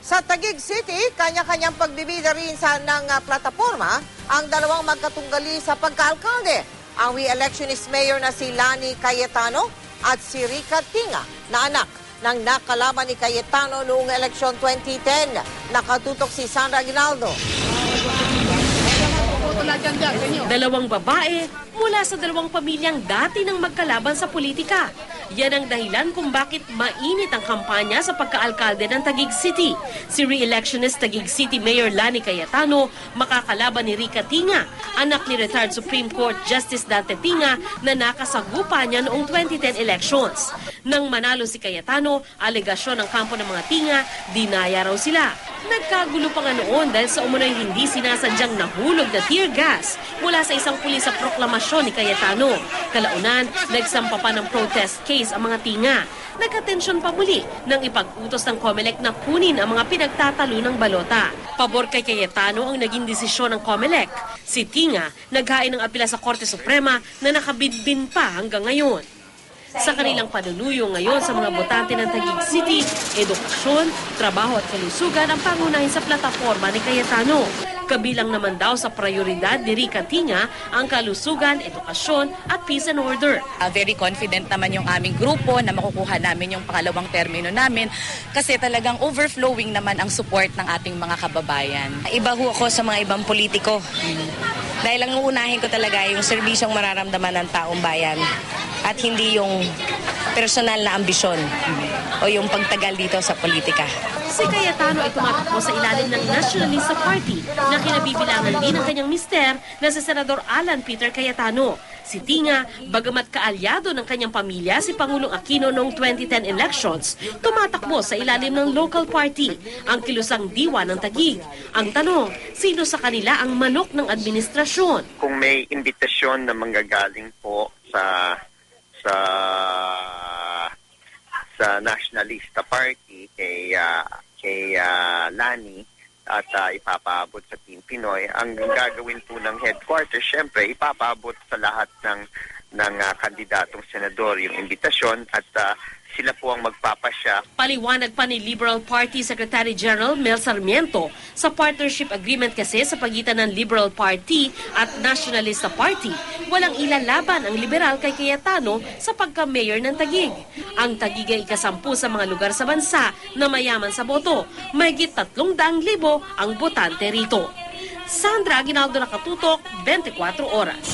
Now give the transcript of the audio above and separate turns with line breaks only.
Sa Taguig City, kanya-kanyang pagbibida rin ng plataforma ang dalawang magkatunggali sa pagkaalkalde. Ang re-electionist mayor na si Lani Cayetano at si Rica Tinga na anak ng nakalaban ni Cayetano noong eleksyon 2010. Nakatutok si Sandra Aguinaldo.
Dalawang babae mula sa dalawang pamilyang dati nang magkalaban sa politika. Yan ang dahilan kung bakit mainit ang kampanya sa pagkaalkalde ng Taguig City. Si re-electionist Taguig City Mayor Lani Cayetano makakalaban ni Rica Tinga, anak ni retired Supreme Court Justice Dante Tinga na nakasagupa niya noong 2010 elections. Nang manalo si Cayetano, alegasyon ng kampo ng mga Tinga, dinaya raw sila. Nagkagulo pa nga noon dahil sa umunoy hindi sinasadyang nahulog na tear gas mula sa isang pulis sa proklamasyon ni Cayetano. Kalaunan, nagsampa pa ng protest case ang mga Tinga. Nagkatensyon pa muli nang ipag-utos ng COMELEC na kunin ang mga pinagtatalo ng balota. Pabor kay Cayetano ang naging desisyon ng COMELEC. Si Tinga naghain ng apela sa Korte Suprema na nakabinbin pa hanggang ngayon. Sa kanilang panunuyo ngayon sa mga botante ng Taguig City, edukasyon, trabaho at kalusugan ang pangunahin sa plataforma ni Cayetano. Kabilang naman daw sa prioridad ni Rica Tinga ang kalusugan, edukasyon at peace and order.
Very confident naman yung aming grupo na makukuha namin yung pangalawang termino namin kasi talagang overflowing naman ang support ng ating mga kababayan.
Iba ho ako sa mga ibang politiko. Dahil ang uunahin ko talaga yung serbisyong mararamdaman ng taong bayan at hindi yung personal na ambisyon o yung pagtagal dito sa politika.
Si Cayetano ay tumatakbo sa ilalim ng Nationalista Party na kinabibilangan din ng kanyang mister na si Senador Alan Peter Cayetano. Si Tinga, bagamat kaalyado ng kanyang pamilya si Pangulong Aquino noong 2010 elections, tumatakbo sa ilalim ng local party, ang kilusang diwa ng Taguig. Ang tanong, sino sa kanila ang manok ng administrasyon?
Kung may imbitasyon na manggagaling po sa Nationalista Party kay Lani at ipapaabot sa Team Pinoy, ang gagawin po ng headquarters, syempre ipapaabot sa lahat ng kandidatong senador yung imbitasyon at sila po ang magpapasya.
Paliwanag pa ni Liberal Party Secretary General Mel Sarmiento, sa partnership agreement kasi sa pagitan ng Liberal Party at Nationalista Party, walang ilalaban ang liberal kay Cayetano sa pagka-mayor ng Taguig. Ang Taguig ay ikasampu sa mga lugar sa bansa na mayaman sa boto. Mahigit 300,000 ang botante rito. Sandra Aguinaldo, Nakatutok, 24 Oras.